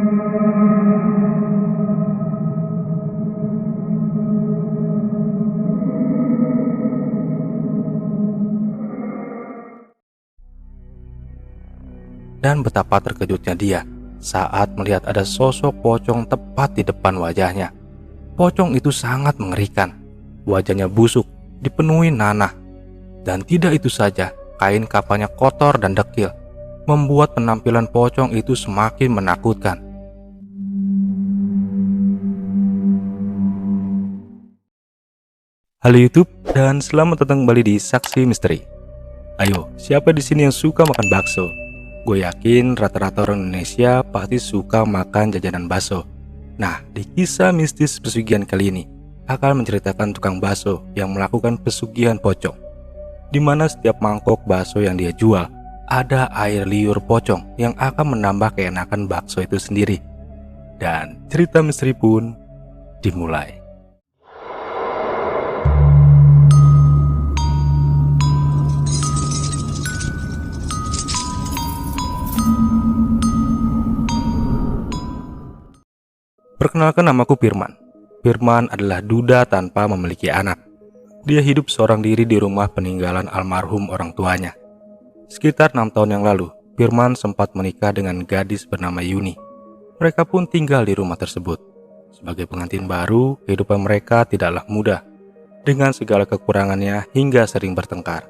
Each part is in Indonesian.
Dan betapa terkejutnya dia saat melihat ada sosok pocong tepat di depan wajahnya. Pocong itu sangat mengerikan. Wajahnya busuk, dipenuhi nanah. Dan tidak itu saja, kain kafannya kotor dan dekil, membuat penampilan pocong itu semakin menakutkan. Halo YouTube, dan selamat datang kembali di Saksi Misteri. Ayo, siapa di sini yang suka makan bakso? Gue yakin rata-rata orang Indonesia pasti suka makan jajanan bakso. Nah, di kisah mistis pesugihan kali ini akan menceritakan tukang bakso yang melakukan pesugihan pocong, di mana setiap mangkok bakso yang dia jual ada air liur pocong yang akan menambah keenakan bakso itu sendiri. Dan cerita misteri pun dimulai. Perkenalkan, namaku Firman. Firman adalah duda tanpa memiliki anak. Dia hidup seorang diri di rumah peninggalan almarhum orang tuanya. Sekitar 6 tahun yang lalu, Firman sempat menikah dengan gadis bernama Yuni. Mereka pun tinggal di rumah tersebut. Sebagai pengantin baru, kehidupan mereka tidaklah mudah, dengan segala kekurangannya hingga sering bertengkar.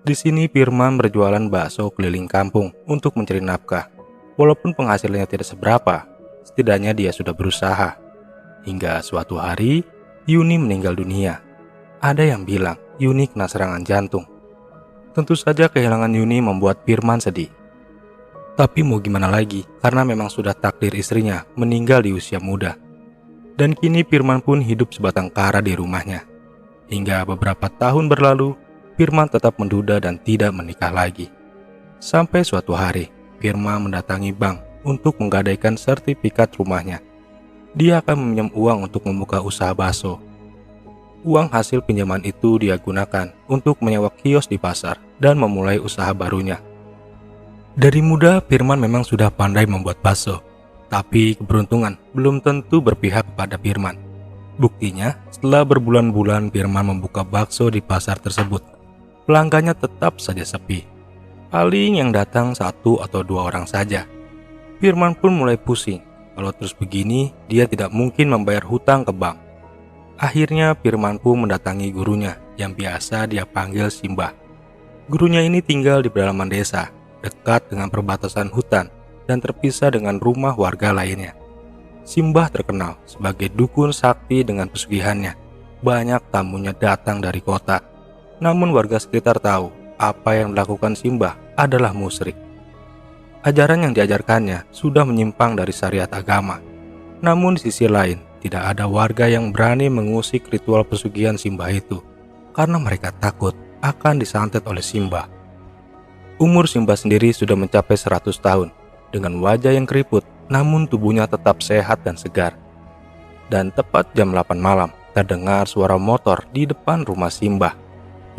Di sini Firman berjualan bakso keliling kampung untuk mencari nafkah. Walaupun penghasilannya tidak seberapa, setidaknya dia sudah berusaha. Hingga suatu hari, Yuni meninggal dunia. Ada yang bilang Yuni kena serangan jantung. Tentu saja kehilangan Yuni membuat Firman sedih. Tapi mau gimana lagi, karena memang sudah takdir istrinya meninggal di usia muda. Dan kini Firman pun hidup sebatang kara di rumahnya. Hingga beberapa tahun berlalu, Firman tetap menduda dan tidak menikah lagi. Sampai suatu hari, Firman mendatangi bank untuk menggadaikan sertifikat rumahnya. Dia akan meminjam uang untuk membuka usaha bakso. Uang hasil pinjaman itu dia gunakan untuk menyewa kios di pasar dan memulai usaha barunya. Dari muda, Firman memang sudah pandai membuat bakso. Tapi keberuntungan belum tentu berpihak kepada Firman. Buktinya, setelah berbulan-bulan Firman membuka bakso di pasar tersebut, pelanggannya tetap saja sepi. Paling yang datang 1 atau 2 orang saja. Firman pun mulai pusing. Kalau terus begini, dia tidak mungkin membayar hutang ke bank. Akhirnya Firman pun mendatangi gurunya yang biasa dia panggil Simbah. Gurunya ini tinggal di pedalaman desa, dekat dengan perbatasan hutan dan terpisah dengan rumah warga lainnya. Simbah terkenal sebagai dukun sakti dengan pesugihannya. Banyak tamunya datang dari kota. Namun warga sekitar tahu apa yang dilakukan Simbah adalah musyrik. Ajaran yang diajarkannya sudah menyimpang dari syariat agama. Namun di sisi lain, tidak ada warga yang berani mengusik ritual pesugihan Simbah itu, karena mereka takut akan disantet oleh Simbah. Umur Simbah sendiri sudah mencapai 100 tahun, dengan wajah yang keriput, namun tubuhnya tetap sehat dan segar. Dan tepat jam 8 malam, terdengar suara motor di depan rumah Simbah.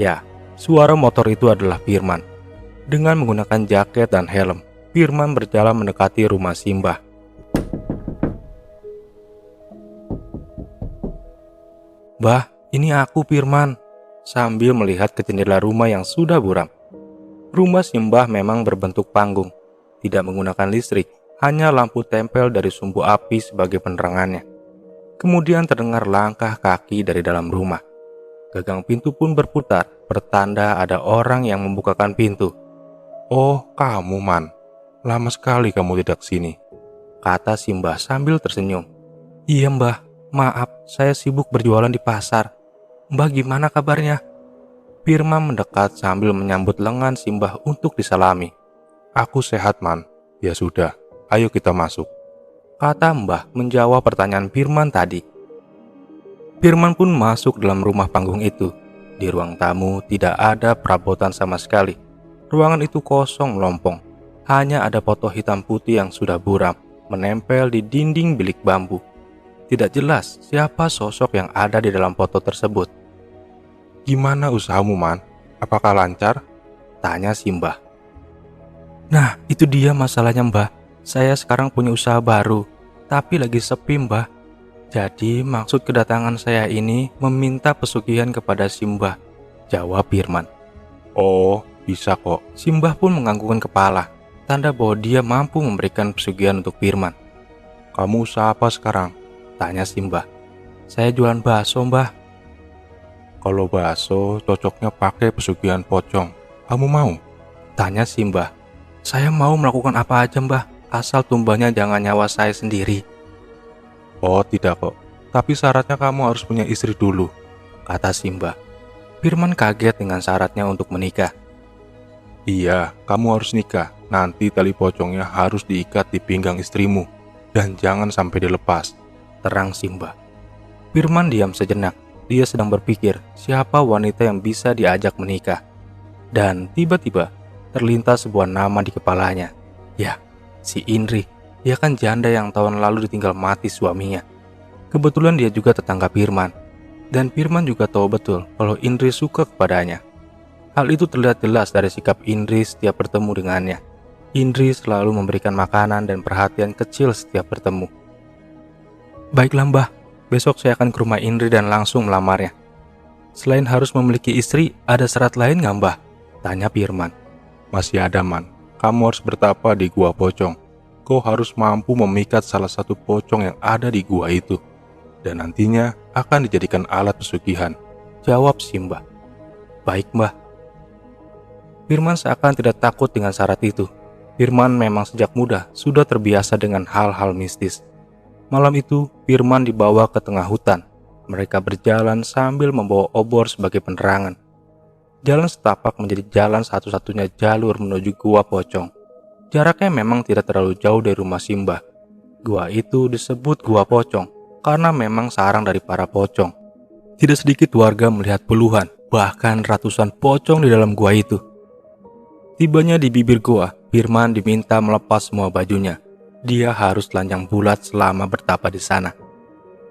Ya, suara motor itu adalah Firman. Dengan menggunakan jaket dan helm, Firman berjalan mendekati rumah Simbah. "Bah, ini aku Firman," sambil melihat ke jendela rumah yang sudah buram. Rumah Simbah memang berbentuk panggung, tidak menggunakan listrik, hanya lampu tempel dari sumbu api sebagai penerangannya. Kemudian terdengar langkah kaki dari dalam rumah. Gagang pintu pun berputar, pertanda ada orang yang membukakan pintu. "Oh, kamu Man. Lama sekali kamu tidak sini," kata Simbah sambil tersenyum. "Iya Mbah, maaf saya sibuk berjualan di pasar. Mbah gimana kabarnya?" Firman mendekat sambil menyambut lengan Simbah untuk disalami. "Aku sehat Man." "Ya sudah, ayo kita masuk," kata Mbah menjawab pertanyaan Firman tadi. Firman pun masuk dalam rumah panggung itu. Di ruang tamu tidak ada perabotan sama sekali. Ruangan itu kosong melompong. Hanya ada foto hitam putih yang sudah buram menempel di dinding bilik bambu. Tidak jelas siapa sosok yang ada di dalam foto tersebut. "Gimana usahamu Man? Apakah lancar?" tanya Simbah. "Nah, itu dia masalahnya Mbah. Saya sekarang punya usaha baru, tapi lagi sepi, Mbah. Jadi maksud kedatangan saya ini meminta pesugihan kepada Simbah, jawab Firman. Oh, bisa kok. Simbah pun menganggukkan kepala, tanda bahwa dia mampu memberikan pesugihan untuk Firman. Kamu usaha apa sekarang? Tanya Simbah. Saya jualan bakso, Mbah. Kalau bakso cocoknya pakai pesugihan pocong. Kamu mau? Tanya Simbah. Saya mau melakukan apa aja, Mbah, asal tumbanya jangan nyawa saya sendiri. Oh, tidak kok. Tapi syaratnya kamu harus punya istri dulu, kata Simbah. Firman kaget dengan syaratnya untuk menikah. Iya, kamu harus nikah. Nanti tali pocongnya harus diikat di pinggang istrimu. Dan jangan sampai dilepas, terang Simbah. Firman diam sejenak. Dia sedang berpikir siapa wanita yang bisa diajak menikah. Dan tiba-tiba terlintas sebuah nama di kepalanya. Ya, si Indri. Dia kan janda yang tahun lalu ditinggal mati suaminya. Kebetulan dia juga tetangga Firman. Dan Firman juga tahu betul kalau Indri suka kepadanya. Hal itu terlihat jelas dari sikap Indri setiap bertemu dengannya. Indri selalu memberikan makanan dan perhatian kecil setiap bertemu. Baiklah, Mbah. Besok saya akan ke rumah Indri dan langsung melamarnya. Selain harus memiliki istri, ada syarat lain nggak, Mbah? Tanya Firman. Masih ada, Man. Kamu harus bertapa di gua pocong. Kau harus mampu memikat salah satu pocong yang ada di gua itu. Dan nantinya akan dijadikan alat pesugihan, jawab Simbah. Baik, Mbah. Firman seakan tidak takut dengan syarat itu. Firman memang sejak muda sudah terbiasa dengan hal-hal mistis. Malam itu, Firman dibawa ke tengah hutan. Mereka berjalan sambil membawa obor sebagai penerangan. Jalan setapak menjadi jalan satu-satunya jalur menuju gua pocong. Jaraknya memang tidak terlalu jauh dari rumah Simbah. Gua itu disebut gua pocong karena memang sarang dari para pocong. Tidak sedikit warga melihat puluhan, bahkan ratusan pocong di dalam gua itu. Tibanya di bibir gua, Firman diminta melepas semua bajunya. Dia harus telanjang bulat selama bertapa di sana.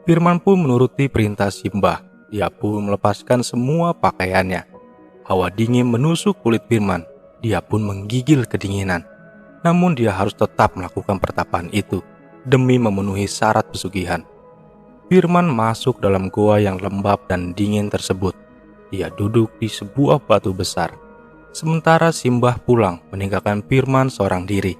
Firman pun menuruti perintah Simbah. Dia pun melepaskan semua pakaiannya. Hawa dingin menusuk kulit Firman. Dia pun menggigil kedinginan. Namun dia harus tetap melakukan pertapaan itu demi memenuhi syarat pesugihan. Firman masuk dalam gua yang lembab dan dingin tersebut. Dia duduk di sebuah batu besar. Sementara Simbah pulang meninggalkan Firman seorang diri.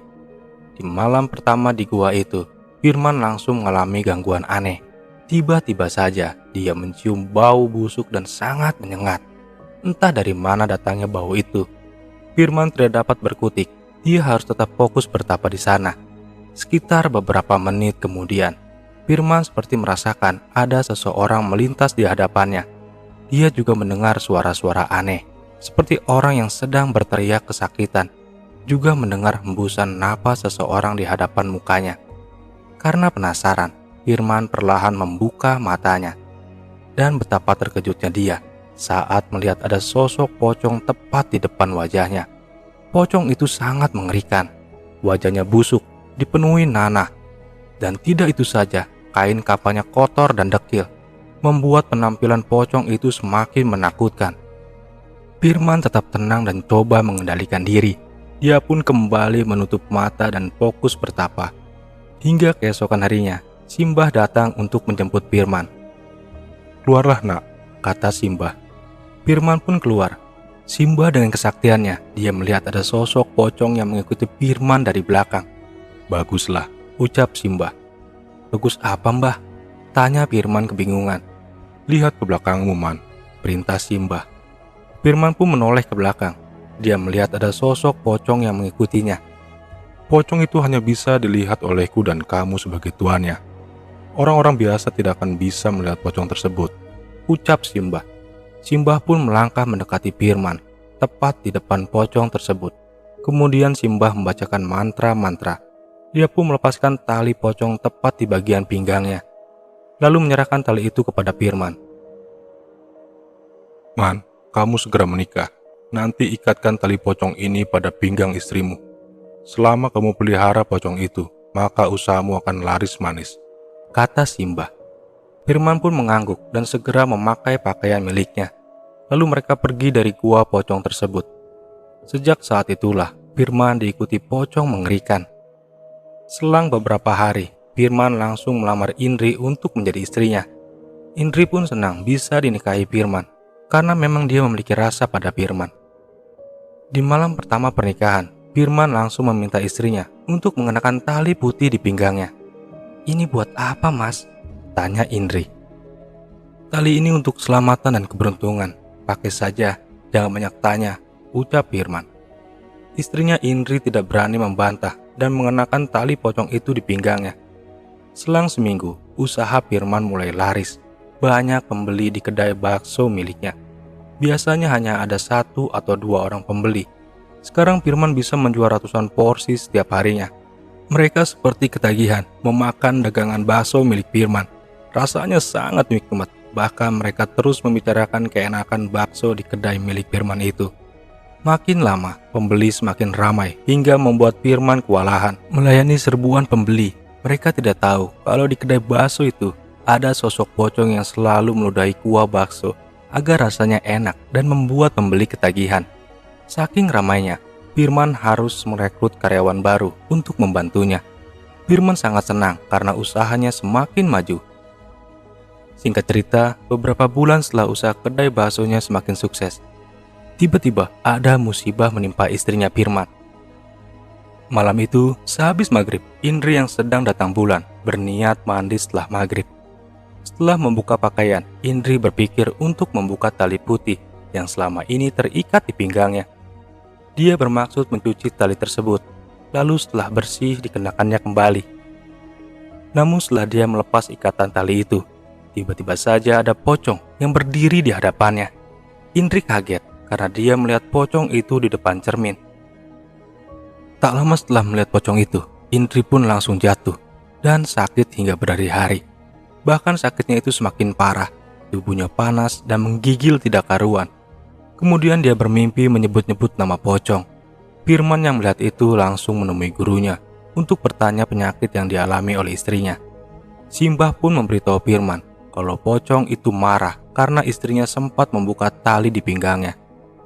Di malam pertama di gua itu, Firman langsung mengalami gangguan aneh. Tiba-tiba saja dia mencium bau busuk dan sangat menyengat. Entah dari mana datangnya bau itu. Firman tidak dapat berkutik. Dia harus tetap fokus bertapa di sana. Sekitar beberapa menit kemudian, Firman seperti merasakan ada seseorang melintas di hadapannya. Dia juga mendengar suara-suara aneh, seperti orang yang sedang berteriak kesakitan. Juga mendengar hembusan napas seseorang di hadapan mukanya. Karena penasaran, Firman perlahan membuka matanya. Dan betapa terkejutnya dia saat melihat ada sosok pocong tepat di depan wajahnya. Pocong itu sangat mengerikan. Wajahnya busuk, dipenuhi nanah. Dan tidak itu saja, kain kafannya kotor dan dekil, membuat penampilan pocong itu semakin menakutkan. Firman tetap tenang dan coba mengendalikan diri. Dia pun kembali menutup mata dan fokus bertapa. Hingga keesokan harinya, Simbah datang untuk menjemput Firman. Keluarlah, Nak, kata Simbah. Firman pun keluar. Simbah dengan kesaktiannya, dia melihat ada sosok pocong yang mengikuti Firman dari belakang. Baguslah, ucap Simbah. Bagus apa, Mbah? Tanya Firman kebingungan. Lihat ke belakangmu, Man, perintah Simbah. Firman pun menoleh ke belakang. Dia melihat ada sosok pocong yang mengikutinya. Pocong itu hanya bisa dilihat olehku dan kamu sebagai tuannya. Orang-orang biasa tidak akan bisa melihat pocong tersebut, ucap Simbah. Simbah pun melangkah mendekati Firman, tepat di depan pocong tersebut. Kemudian Simbah membacakan mantra-mantra. Dia pun melepaskan tali pocong tepat di bagian pinggangnya, lalu menyerahkan tali itu kepada Firman. Man, kamu segera menikah. Nanti ikatkan tali pocong ini pada pinggang istrimu. Selama kamu pelihara pocong itu, maka usahamu akan laris manis, kata Simbah. Firman pun mengangguk dan segera memakai pakaian miliknya. Lalu mereka pergi dari gua pocong tersebut. Sejak saat itulah, Firman diikuti pocong mengerikan. Selang beberapa hari, Firman langsung melamar Indri untuk menjadi istrinya. Indri pun senang bisa dinikahi Firman, karena memang dia memiliki rasa pada Firman. Di malam pertama pernikahan, Firman langsung meminta istrinya untuk mengenakan tali putih di pinggangnya. "Ini buat apa, Mas?" tanya Indri. "Tali ini untuk keselamatan dan keberuntungan. Pakai saja, jangan banyak tanya," ucap Firman. Istrinya Indri tidak berani membantah dan mengenakan tali pocong itu di pinggangnya. Selang seminggu, usaha Firman mulai laris. Banyak pembeli di kedai bakso miliknya. Biasanya hanya ada 1 atau 2 orang pembeli. Sekarang Firman bisa menjual ratusan porsi setiap harinya. Mereka seperti ketagihan memakan dagangan bakso milik Firman. Rasanya sangat nikmat. Bahkan mereka terus membicarakan keenakan bakso di kedai milik Firman itu. Makin lama, pembeli semakin ramai hingga membuat Firman kewalahan melayani serbuan pembeli. Mereka tidak tahu kalau di kedai bakso itu ada sosok pocong yang selalu meludahi kuah bakso agar rasanya enak dan membuat pembeli ketagihan. Saking ramainya, Firman harus merekrut karyawan baru untuk membantunya. Firman sangat senang karena usahanya semakin maju. Singkat cerita, beberapa bulan setelah usaha kedai baksonya semakin sukses, tiba-tiba ada musibah menimpa istrinya Firman. Malam itu, sehabis maghrib, Indri yang sedang datang bulan berniat mandi setelah maghrib. Setelah membuka pakaian, Indri berpikir untuk membuka tali putih yang selama ini terikat di pinggangnya. Dia bermaksud mencuci tali tersebut, lalu setelah bersih dikenakannya kembali. Namun setelah dia melepas ikatan tali itu, tiba-tiba saja ada pocong yang berdiri di hadapannya. Indri kaget karena dia melihat pocong itu di depan cermin. Tak lama setelah melihat pocong itu, Indri pun langsung jatuh dan sakit hingga berhari-hari. Bahkan sakitnya itu semakin parah, tubuhnya panas dan menggigil tidak karuan. Kemudian dia bermimpi menyebut-nyebut nama pocong. Firman yang melihat itu langsung menemui gurunya untuk bertanya penyakit yang dialami oleh istrinya. Simbah pun memberitahu Firman kalau pocong itu marah karena istrinya sempat membuka tali di pinggangnya.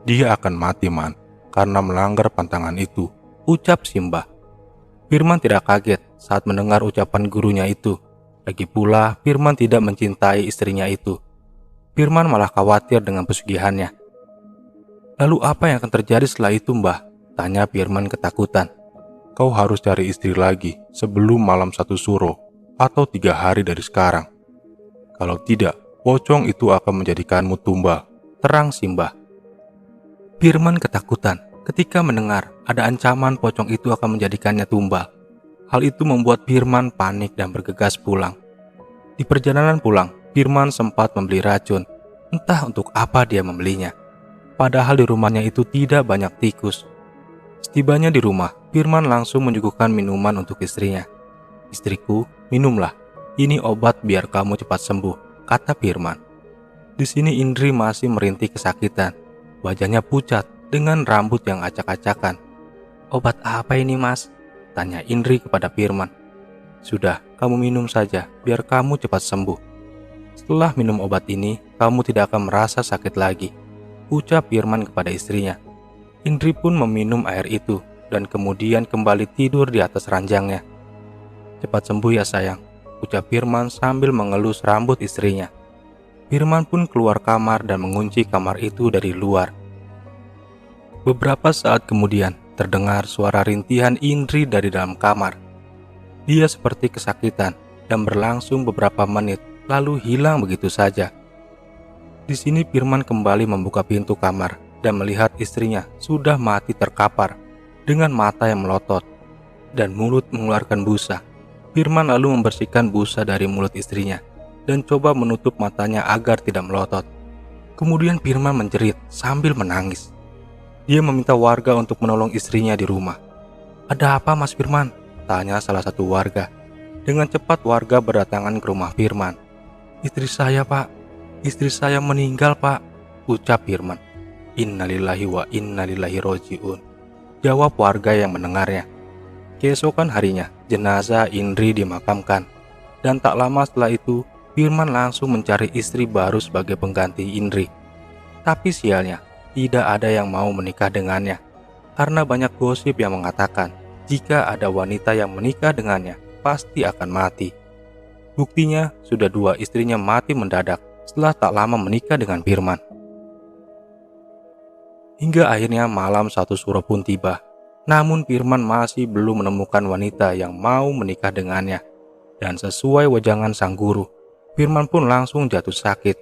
"Dia akan mati, Man, karena melanggar pantangan itu," ucap Simbah. Firman tidak kaget saat mendengar ucapan gurunya itu. Lagi pula, Firman tidak mencintai istrinya itu. Firman malah khawatir dengan pesugihannya. "Lalu apa yang akan terjadi setelah itu, Mbah?" tanya Firman ketakutan. "Kau harus cari istri lagi sebelum malam 1 suro atau 3 hari dari sekarang. Kalau tidak, pocong itu akan menjadikanmu tumbal," terang Simbah. Firman ketakutan ketika mendengar ada ancaman pocong itu akan menjadikannya tumbal. Hal itu membuat Firman panik dan bergegas pulang. Di perjalanan pulang, Firman sempat membeli racun. Entah untuk apa dia membelinya. Padahal di rumahnya itu tidak banyak tikus. Setibanya di rumah, Firman langsung menyuguhkan minuman untuk istrinya. "Istriku, minumlah. Ini obat biar kamu cepat sembuh," kata Firman. Di sini Indri masih merintih kesakitan. Wajahnya pucat dengan rambut yang acak-acakan. "Obat apa ini, Mas?" tanya Indri kepada Firman. "Sudah, kamu minum saja biar kamu cepat sembuh. Setelah minum obat ini, kamu tidak akan merasa sakit lagi," ucap Firman kepada istrinya. Indri pun meminum air itu dan kemudian kembali tidur di atas ranjangnya. "Cepat sembuh ya sayang," ucap Firman sambil mengelus rambut istrinya. Firman pun keluar kamar dan mengunci kamar itu dari luar. Beberapa saat kemudian, terdengar suara rintihan Indri dari dalam kamar. Dia seperti kesakitan dan berlangsung beberapa menit, lalu hilang begitu saja. Di sini Firman kembali membuka pintu kamar dan melihat istrinya sudah mati terkapar dengan mata yang melotot dan mulut mengeluarkan busa. Firman lalu membersihkan busa dari mulut istrinya dan coba menutup matanya agar tidak melotot. Kemudian Firman menjerit sambil menangis. Dia meminta warga untuk menolong istrinya di rumah. "Ada apa, Mas Firman?" tanya salah satu warga. Dengan cepat warga berdatangan ke rumah Firman. "Istri saya, Pak. Istri saya meninggal, Pak," ucap Firman. "Innalillahi wa innalillahi roji'un," jawab warga yang mendengarnya. Keesokan harinya, jenazah Indri dimakamkan. Dan tak lama setelah itu, Firman langsung mencari istri baru sebagai pengganti Indri. Tapi sialnya, tidak ada yang mau menikah dengannya. Karena banyak gosip yang mengatakan Jika ada wanita yang menikah dengannya, pasti akan mati. Buktinya, sudah 2 istrinya mati mendadak setelah tak lama menikah dengan Firman. Hingga akhirnya malam 1 Suro pun tiba. Namun Firman masih belum menemukan wanita yang mau menikah dengannya. Dan sesuai wejangan sang guru, Firman pun langsung jatuh sakit.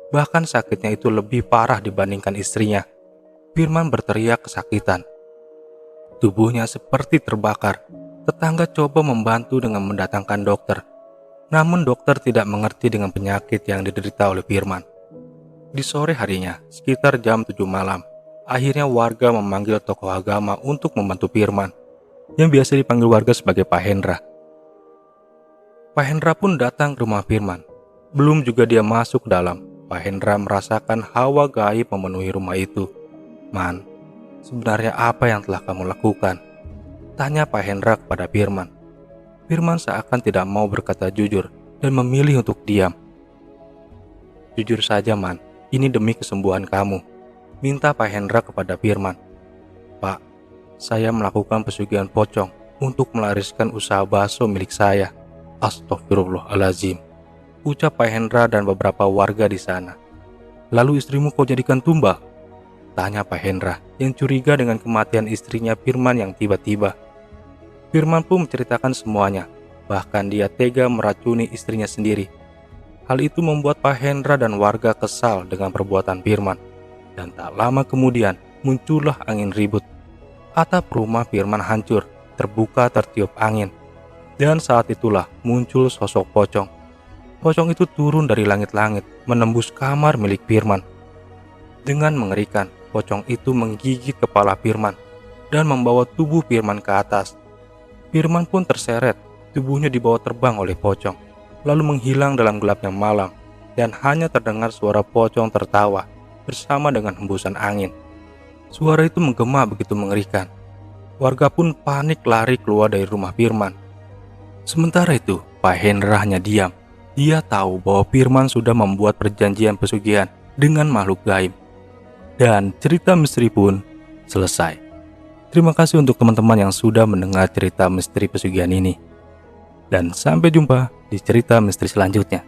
Bahkan sakitnya itu lebih parah dibandingkan istrinya. Firman berteriak kesakitan. Tubuhnya seperti terbakar. Tetangga coba membantu dengan mendatangkan dokter. Namun dokter tidak mengerti dengan penyakit yang diderita oleh Firman. Di sore harinya, sekitar jam 7 malam, akhirnya warga memanggil tokoh agama untuk membantu Firman, yang biasa dipanggil warga sebagai Pak Hendra. Pak Hendra pun datang ke rumah Firman. Belum juga dia masuk ke dalam, Pak Hendra merasakan hawa gaib memenuhi rumah itu. "Man, sebenarnya apa yang telah kamu lakukan?" tanya Pak Hendra kepada Firman. Firman seakan tidak mau berkata jujur dan memilih untuk diam. "Jujur saja, Man, ini demi kesembuhan kamu," minta Pak Hendra kepada Firman. "Pak, saya melakukan pesugihan pocong untuk melariskan usaha bakso milik saya." "Astagfirullahalazim," ucap Pak Hendra dan beberapa warga di sana. "Lalu istrimu kau jadikan tumbal?" tanya Pak Hendra yang curiga dengan kematian istrinya Firman yang tiba-tiba. Firman pun menceritakan semuanya, bahkan dia tega meracuni istrinya sendiri. Hal itu membuat Pak Hendra dan warga kesal dengan perbuatan Firman. Dan tak lama kemudian muncullah angin ribut. Atap rumah Firman hancur, terbuka tertiup angin. Dan saat itulah muncul sosok pocong. Pocong itu turun dari langit-langit, menembus kamar milik Firman. Dengan mengerikan, pocong itu menggigit kepala Firman dan membawa tubuh Firman ke atas. Firman pun terseret, tubuhnya dibawa terbang oleh pocong, lalu menghilang dalam gelapnya malam, dan hanya terdengar suara pocong tertawa bersama dengan hembusan angin. Suara itu menggema begitu mengerikan. Warga pun panik lari keluar dari rumah Firman. Sementara itu, Pak Hendra hanya diam. Dia tahu bahwa Firman sudah membuat perjanjian pesugihan dengan makhluk gaib. Dan cerita misteri pun selesai. Terima kasih untuk teman-teman yang sudah mendengar cerita misteri pesugihan ini. Dan sampai jumpa di cerita misteri selanjutnya.